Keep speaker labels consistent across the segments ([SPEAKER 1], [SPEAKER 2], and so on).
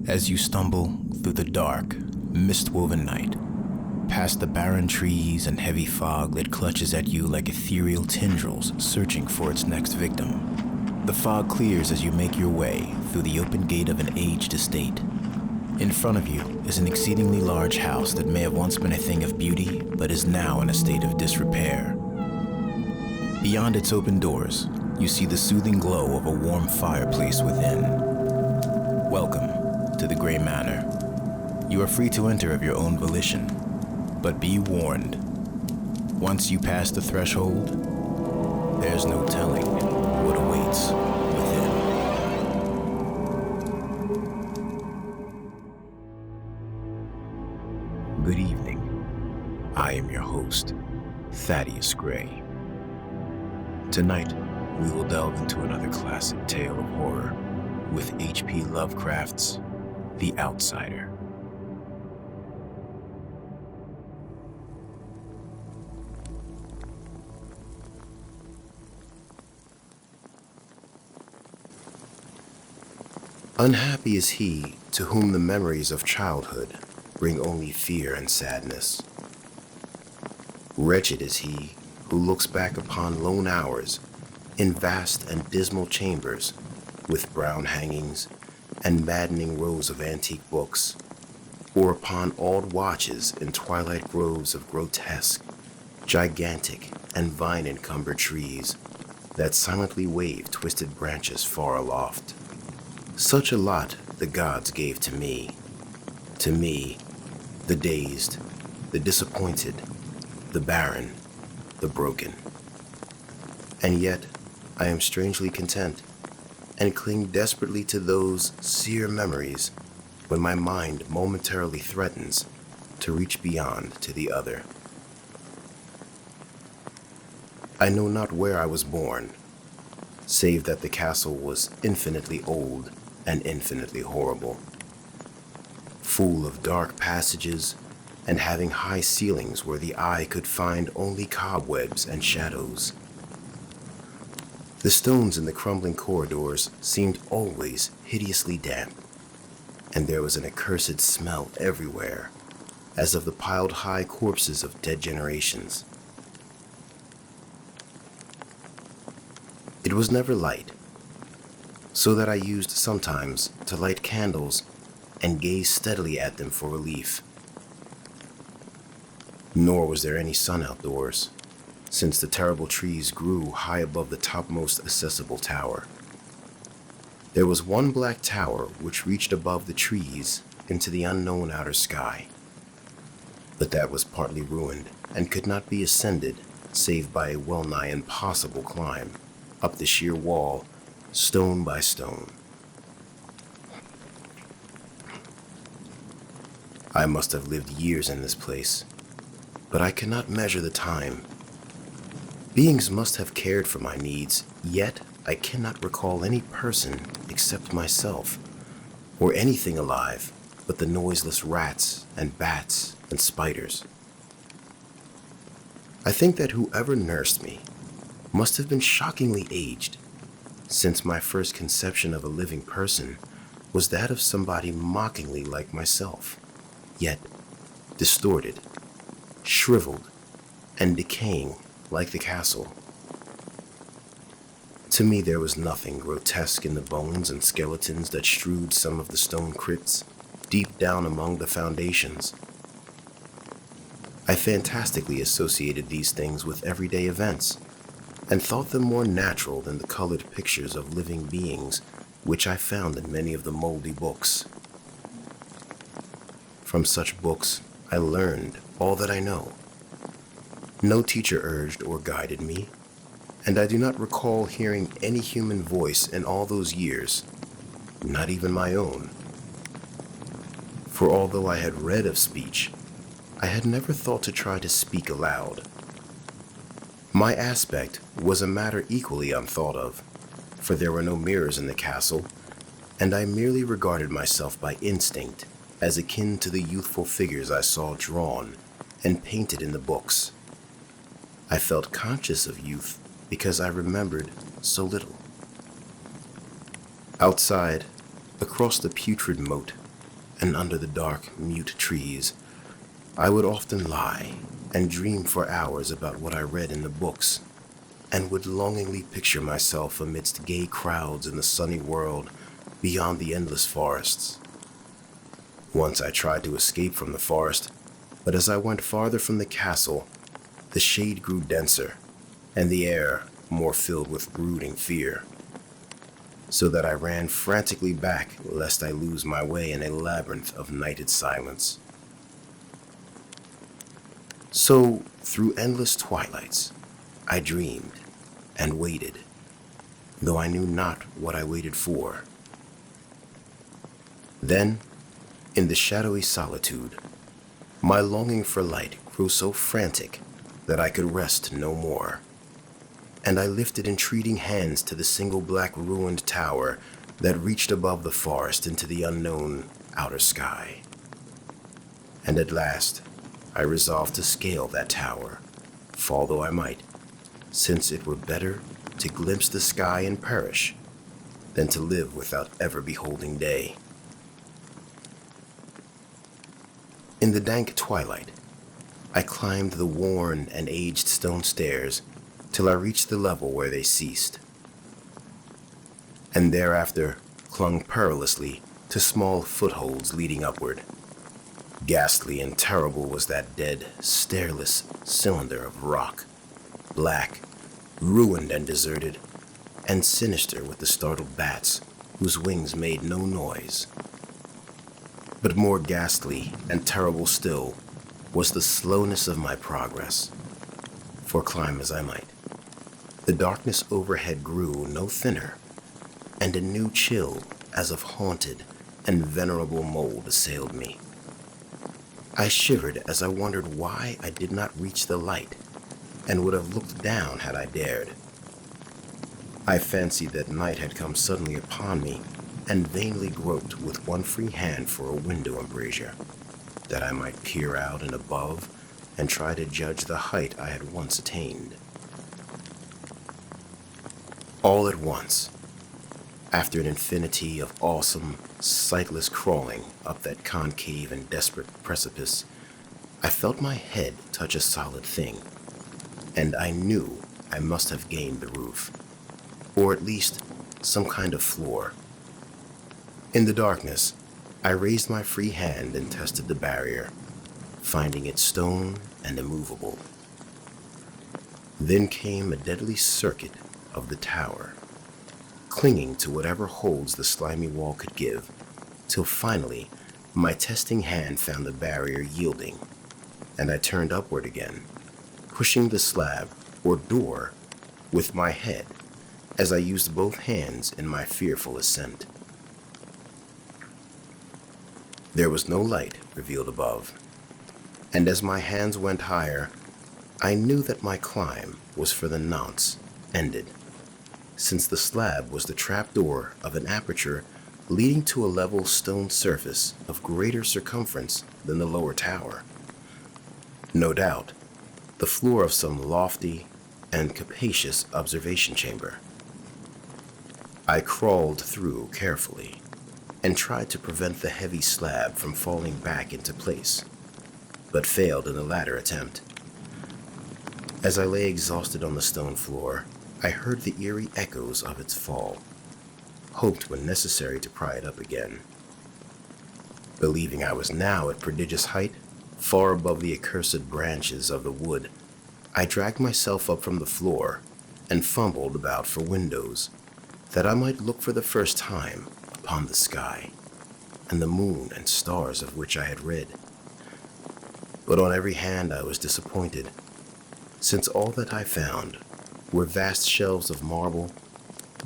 [SPEAKER 1] As you stumble through the dark, mist-woven night, past the barren trees and heavy fog that clutches at you like ethereal tendrils searching for its next victim, the fog clears as you make your way through the open gate of an aged estate. In front of you is an exceedingly large house that may have once been a thing of beauty, but is now in a state of disrepair. Beyond its open doors, you see the soothing glow of a warm fireplace within. Welcome to the Greay Manor. You are free to enter of your own volition, but be warned. Once you pass the threshold, there's no telling what awaits within. Good evening. I am your host, Thaddeus Greay. Tonight, we will delve into another classic tale of horror with H.P Lovecraft's The Outsider. Unhappy is he to whom the memories of childhood bring only fear and sadness. Wretched is he who looks back upon lone hours in vast and dismal chambers with brown hangings and maddening rows of antique books, or upon odd watches in twilight groves of grotesque, gigantic, and vine-encumbered trees that silently wave twisted branches far aloft. Such a lot the gods gave to me, the dazed, the disappointed, the barren, the broken. And yet, I am strangely content, and cling desperately to those sear memories when my mind momentarily threatens to reach beyond to the other. I know not where I was born, save that the castle was infinitely old and infinitely horrible, full of dark passages and having high ceilings where the eye could find only cobwebs and shadows. The stones in the crumbling corridors seemed always hideously damp, and there was an accursed smell everywhere, as of the piled high corpses of dead generations. It was never light, so that I used sometimes to light candles and gaze steadily at them for relief. Nor was there any sun outdoors, since the terrible trees grew high above the topmost accessible tower. There was one black tower which reached above the trees into the unknown outer sky, but that was partly ruined and could not be ascended save by a well-nigh impossible climb up the sheer wall, stone by stone. I must have lived years in this place, but I cannot measure the time. Beings must have cared for my needs, yet I cannot recall any person except myself, or anything alive but the noiseless rats and bats and spiders. I think that whoever nursed me must have been shockingly aged, since my first conception of a living person was that of somebody mockingly like myself, yet distorted, shriveled, and decaying like the castle. To me, there was nothing grotesque in the bones and skeletons that strewed some of the stone crypts deep down among the foundations. I fantastically associated these things with everyday events, and thought them more natural than the colored pictures of living beings which I found in many of the moldy books. From such books, I learned all that I know. No teacher urged or guided me, and I do not recall hearing any human voice in all those years, not even my own. For although I had read of speech, I had never thought to try to speak aloud. My aspect was a matter equally unthought of, for there were no mirrors in the castle, and I merely regarded myself by instinct as akin to the youthful figures I saw drawn and painted in the books. I felt conscious of youth because I remembered so little. Outside, across the putrid moat, and under the dark, mute trees, I would often lie and dream for hours about what I read in the books, and would longingly picture myself amidst gay crowds in the sunny world beyond the endless forests. Once I tried to escape from the forest, but as I went farther from the castle, the shade grew denser, and the air more filled with brooding fear, so that I ran frantically back lest I lose my way in a labyrinth of nighted silence. So, through endless twilights, I dreamed and waited, though I knew not what I waited for. Then, in the shadowy solitude, my longing for light grew so frantic that I could rest no more, and I lifted entreating hands to the single black ruined tower that reached above the forest into the unknown outer sky. And at last, I resolved to scale that tower, fall though I might, since it were better to glimpse the sky and perish than to live without ever beholding day. In the dank twilight, I climbed the worn and aged stone stairs till I reached the level where they ceased, and thereafter clung perilously to small footholds leading upward. Ghastly and terrible was that dead, stairless cylinder of rock, black, ruined and deserted, and sinister with the startled bats whose wings made no noise. But more ghastly and terrible still was the slowness of my progress, for climb as I might, the darkness overhead grew no thinner, and a new chill as of haunted and venerable mold assailed me. I shivered as I wondered why I did not reach the light, and would have looked down had I dared. I fancied that night had come suddenly upon me, and vainly groped with one free hand for a window embrasure, that I might peer out and above and try to judge the height I had once attained. All at once, after an infinity of awesome, sightless crawling up that concave and desperate precipice, I felt my head touch a solid thing, and I knew I must have gained the roof, or at least some kind of floor. In the darkness, I raised my free hand and tested the barrier, finding it stone and immovable. Then came a deadly circuit of the tower, clinging to whatever holds the slimy wall could give, till finally my testing hand found the barrier yielding, and I turned upward again, pushing the slab or door with my head as I used both hands in my fearful ascent. There was no light revealed above, and as my hands went higher, I knew that my climb was for the nonce ended, since the slab was the trapdoor of an aperture leading to a level stone surface of greater circumference than the lower tower. No doubt, the floor of some lofty and capacious observation chamber. I crawled through carefully and tried to prevent the heavy slab from falling back into place, but failed in the latter attempt. As I lay exhausted on the stone floor, I heard the eerie echoes of its fall, hoped when necessary to pry it up again. Believing I was now at prodigious height, far above the accursed branches of the wood, I dragged myself up from the floor and fumbled about for windows, that I might look for the first time upon the sky and the moon and stars of which I had read. But on every hand I was disappointed, since all that I found were vast shelves of marble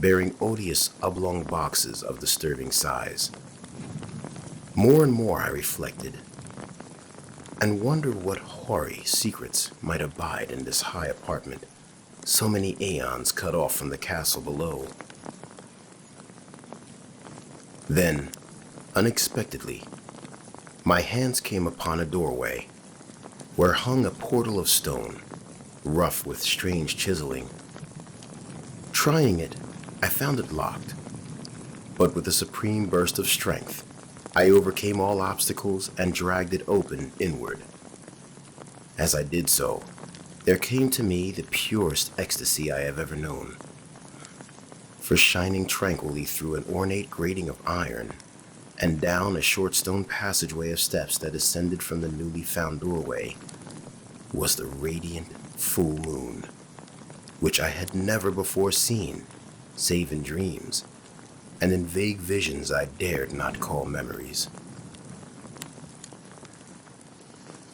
[SPEAKER 1] bearing odious oblong boxes of disturbing size. More and more I reflected, and wondered what hoary secrets might abide in this high apartment, so many aeons cut off from the castle below. Then, unexpectedly, my hands came upon a doorway, where hung a portal of stone, rough with strange chiseling. Trying it, I found it locked, but with a supreme burst of strength, I overcame all obstacles and dragged it open inward. As I did so, there came to me the purest ecstasy I have ever known. For shining tranquilly through an ornate grating of iron and down a short stone passageway of steps that ascended from the newly found doorway was the radiant full moon, which I had never before seen, save in dreams, and in vague visions I dared not call memories.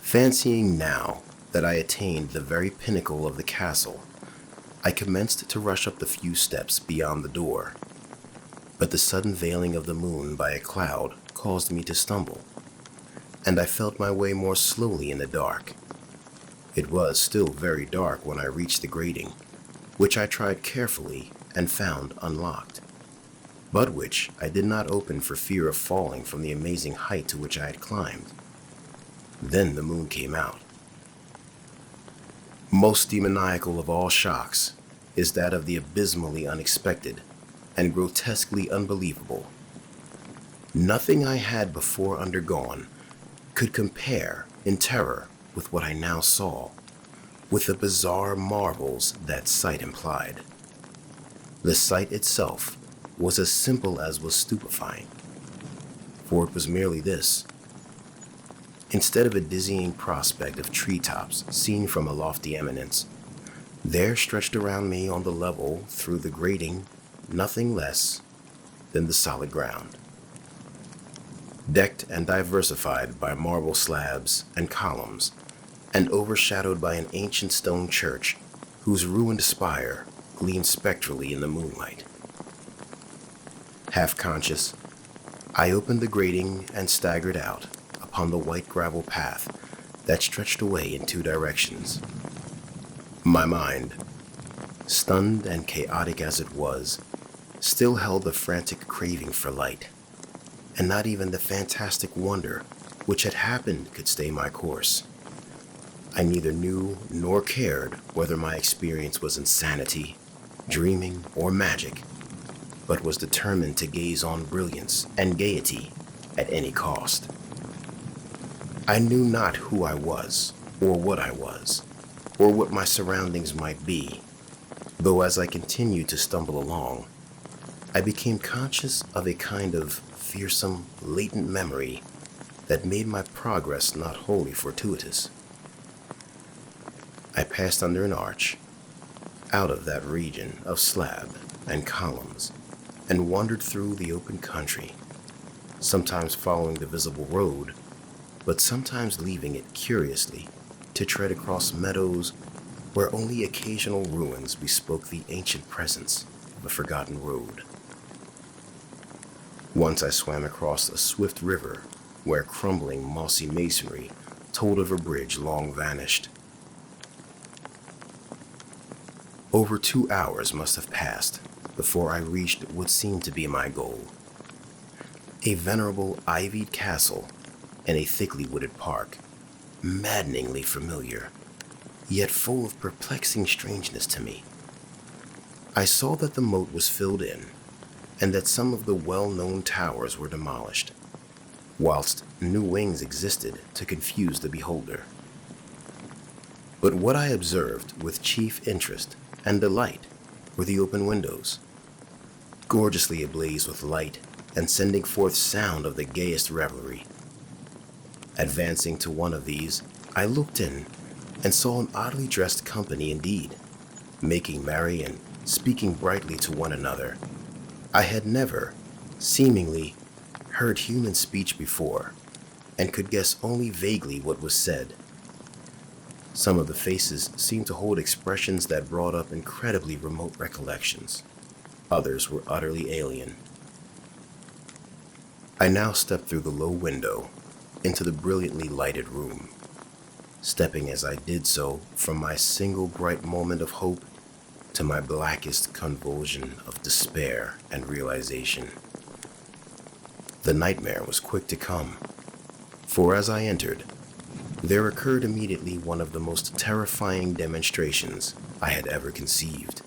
[SPEAKER 1] Fancying now that I attained the very pinnacle of the castle, I commenced to rush up the few steps beyond the door, but the sudden veiling of the moon by a cloud caused me to stumble, and I felt my way more slowly in the dark. It was still very dark when I reached the grating, which I tried carefully and found unlocked, but which I did not open for fear of falling from the amazing height to which I had climbed. Then the moon came out. Most demoniacal of all shocks is that of the abysmally unexpected and grotesquely unbelievable. Nothing I had before undergone could compare in terror with what I now saw, with the bizarre marvels that sight implied. The sight itself was as simple as was stupefying, for it was merely this. Instead of a dizzying prospect of treetops seen from a lofty eminence, there stretched around me on the level through the grating nothing less than the solid ground, decked and diversified by marble slabs and columns, and overshadowed by an ancient stone church whose ruined spire gleamed spectrally in the moonlight. Half conscious, I opened the grating and staggered out upon the white gravel path that stretched away in two directions. My mind, stunned and chaotic as it was, still held the frantic craving for light, and not even the fantastic wonder which had happened could stay my course. I neither knew nor cared whether my experience was insanity, dreaming, or magic, but was determined to gaze on brilliance and gaiety at any cost. I knew not who I was, or what I was, or what my surroundings might be, though as I continued to stumble along, I became conscious of a kind of fearsome, latent memory that made my progress not wholly fortuitous. I passed under an arch, out of that region of slab and columns, and wandered through the open country, sometimes following the visible road, but sometimes leaving it curiously to tread across meadows where only occasional ruins bespoke the ancient presence of a forgotten road. Once I swam across a swift river where crumbling mossy masonry told of a bridge long vanished. Over 2 hours must have passed before I reached what seemed to be my goal. A venerable ivied castle in a thickly wooded park, maddeningly familiar, yet full of perplexing strangeness to me. I saw that the moat was filled in, and that some of the well-known towers were demolished, whilst new wings existed to confuse the beholder. But what I observed with chief interest and delight were the open windows, gorgeously ablaze with light and sending forth sound of the gayest revelry. Advancing to one of these, I looked in and saw an oddly dressed company indeed, making merry and speaking brightly to one another. I had never, seemingly, heard human speech before, and could guess only vaguely what was said. Some of the faces seemed to hold expressions that brought up incredibly remote recollections. Others were utterly alien. I now stepped through the low window into the brilliantly lighted room, stepping as I did so from my single bright moment of hope to my blackest convulsion of despair and realization. The nightmare was quick to come, for as I entered, there occurred immediately one of the most terrifying demonstrations I had ever conceived.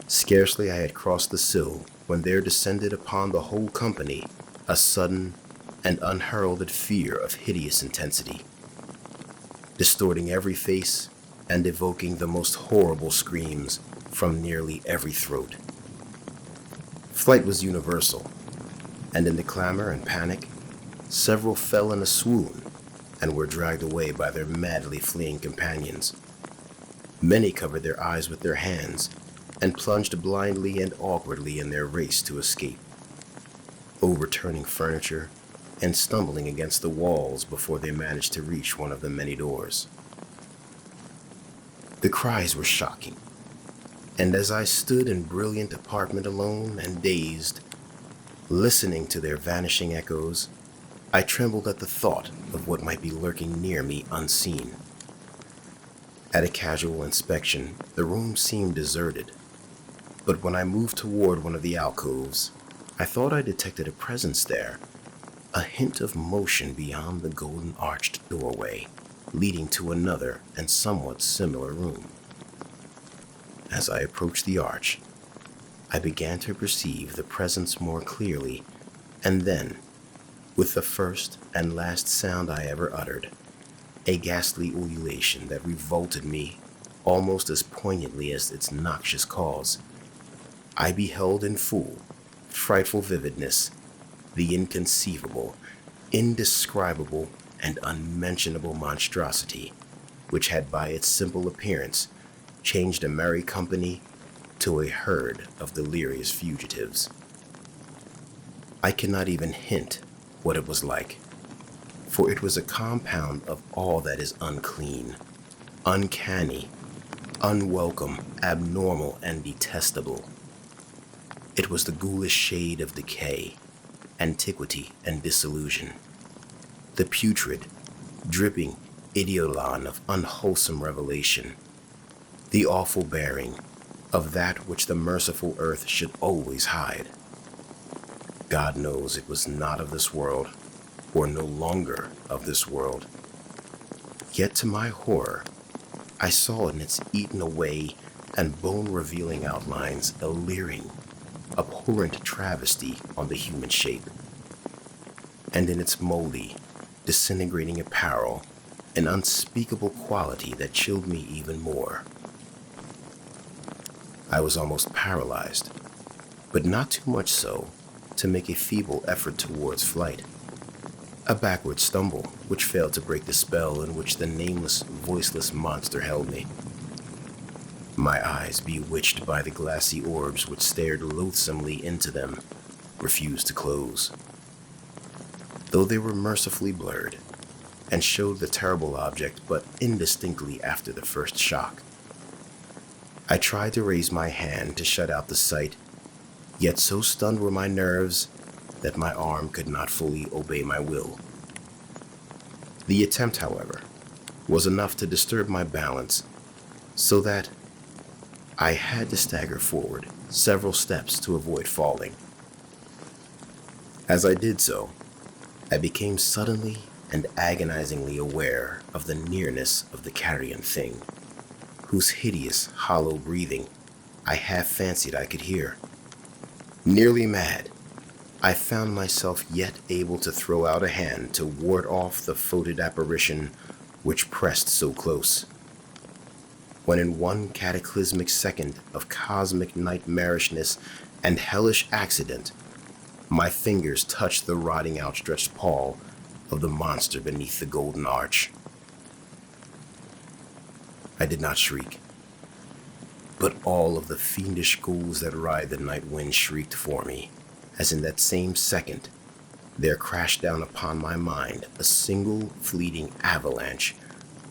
[SPEAKER 1] Scarcely I had crossed the sill when there descended upon the whole company a sudden and unheralded fear of hideous intensity, distorting every face and evoking the most horrible screams from nearly every throat. Flight was universal, and in the clamor and panic, several fell in a swoon and were dragged away by their madly fleeing companions. Many covered their eyes with their hands and plunged blindly and awkwardly in their race to escape, overturning furniture and stumbling against the walls before they managed to reach one of the many doors. The cries were shocking, and as I stood in brilliant apartment alone and dazed, listening to their vanishing echoes, I trembled at the thought of what might be lurking near me unseen. At a casual inspection, the room seemed deserted, but when I moved toward one of the alcoves, I thought I detected a presence there, a hint of motion beyond the golden arched doorway, leading to another and somewhat similar room. As I approached the arch, I began to perceive the presence more clearly, and then, with the first and last sound I ever uttered, a ghastly ululation that revolted me almost as poignantly as its noxious cause, I beheld in full, frightful vividness the inconceivable, indescribable, and unmentionable monstrosity which had by its simple appearance changed a merry company to a herd of delirious fugitives. I cannot even hint what it was like, for it was a compound of all that is unclean, uncanny, unwelcome, abnormal, and detestable. It was the ghoulish shade of decay, antiquity, and disillusion, the putrid, dripping eidolon of unwholesome revelation, the awful bearing of that which the merciful earth should always hide. God knows it was not of this world, or no longer of this world. Yet to my horror, I saw in its eaten away and bone-revealing outlines a leering, abhorrent travesty on the human shape, and in its moldy, disintegrating apparel, an unspeakable quality that chilled me even more. I was almost paralyzed, but not too much so to make a feeble effort towards flight. A backward stumble which failed to break the spell in which the nameless, voiceless monster held me. My eyes, bewitched by the glassy orbs which stared loathsomely into them, refused to close, though they were mercifully blurred and showed the terrible object but indistinctly after the first shock. I tried to raise my hand to shut out the sight, yet so stunned were my nerves that my arm could not fully obey my will. The attempt, however, was enough to disturb my balance, so that I had to stagger forward several steps to avoid falling. As I did so, I became suddenly and agonizingly aware of the nearness of the carrion thing, whose hideous, hollow breathing I half fancied I could hear. Nearly mad, I found myself yet able to throw out a hand to ward off the foetid apparition which pressed so close, when in one cataclysmic second of cosmic nightmarishness and hellish accident, my fingers touched the rotting outstretched paw of the monster beneath the golden arch. I did not shriek, but all of the fiendish ghouls that ride the night wind shrieked for me, as in that same second there crashed down upon my mind a single fleeting avalanche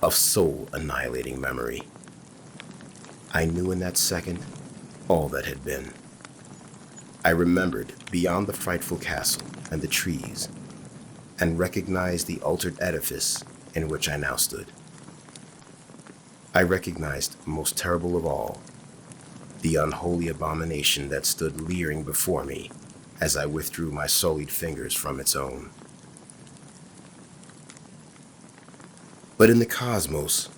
[SPEAKER 1] of soul-annihilating memory. I knew in that second all that had been. I remembered beyond the frightful castle and the trees, and recognized the altered edifice in which I now stood. I recognized, most terrible of all, the unholy abomination that stood leering before me as I withdrew my sullied fingers from its own. But in the cosmos,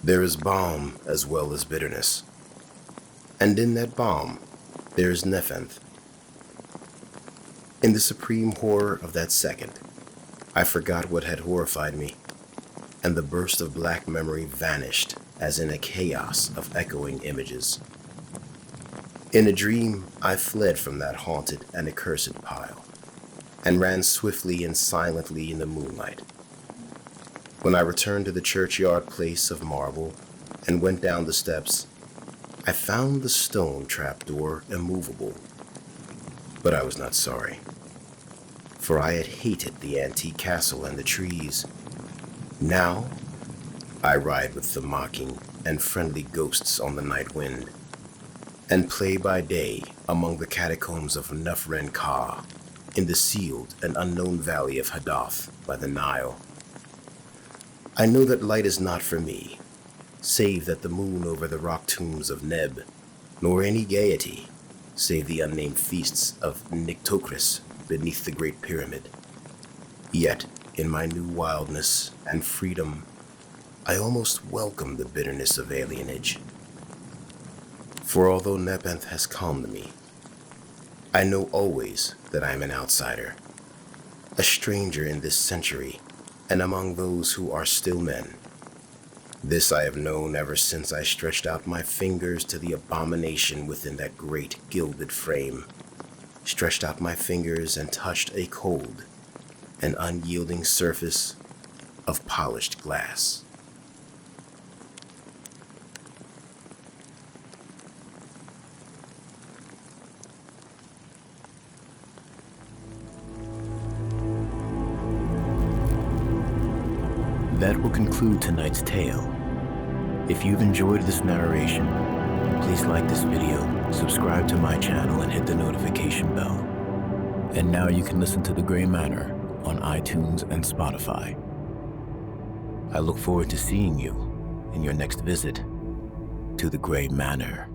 [SPEAKER 1] there is balm as well as bitterness, and in that balm there is nepenthe. In the supreme horror of that second, I forgot what had horrified me, and the burst of black memory vanished as in a chaos of echoing images. In a dream, I fled from that haunted and accursed pile, and ran swiftly and silently in the moonlight. When I returned to the churchyard place of marble and went down the steps, I found the stone trapdoor immovable. But I was not sorry, for I had hated the antique castle and the trees. Now, I ride with the mocking and friendly ghosts on the night wind, and play by day among the catacombs of Nufren-Ka in the sealed and unknown valley of Hadath by the Nile. I know that light is not for me, save that the moon over the rock tombs of Neb, nor any gaiety, save the unnamed feasts of Nyctocris beneath the Great Pyramid. Yet, in my new wildness and freedom, I almost welcome the bitterness of alienage. For although Nepenthe has calmed me, I know always that I am an outsider, a stranger in this century and among those who are still men. This I have known ever since I stretched out my fingers to the abomination within that great gilded frame, stretched out my fingers and touched a cold and unyielding surface of polished glass. That will conclude tonight's tale. If you've enjoyed this narration, please like this video, subscribe to my channel, and hit the notification bell. And now you can listen to The Greay Manor on iTunes and Spotify. I look forward to seeing you in your next visit to The Greay Manor.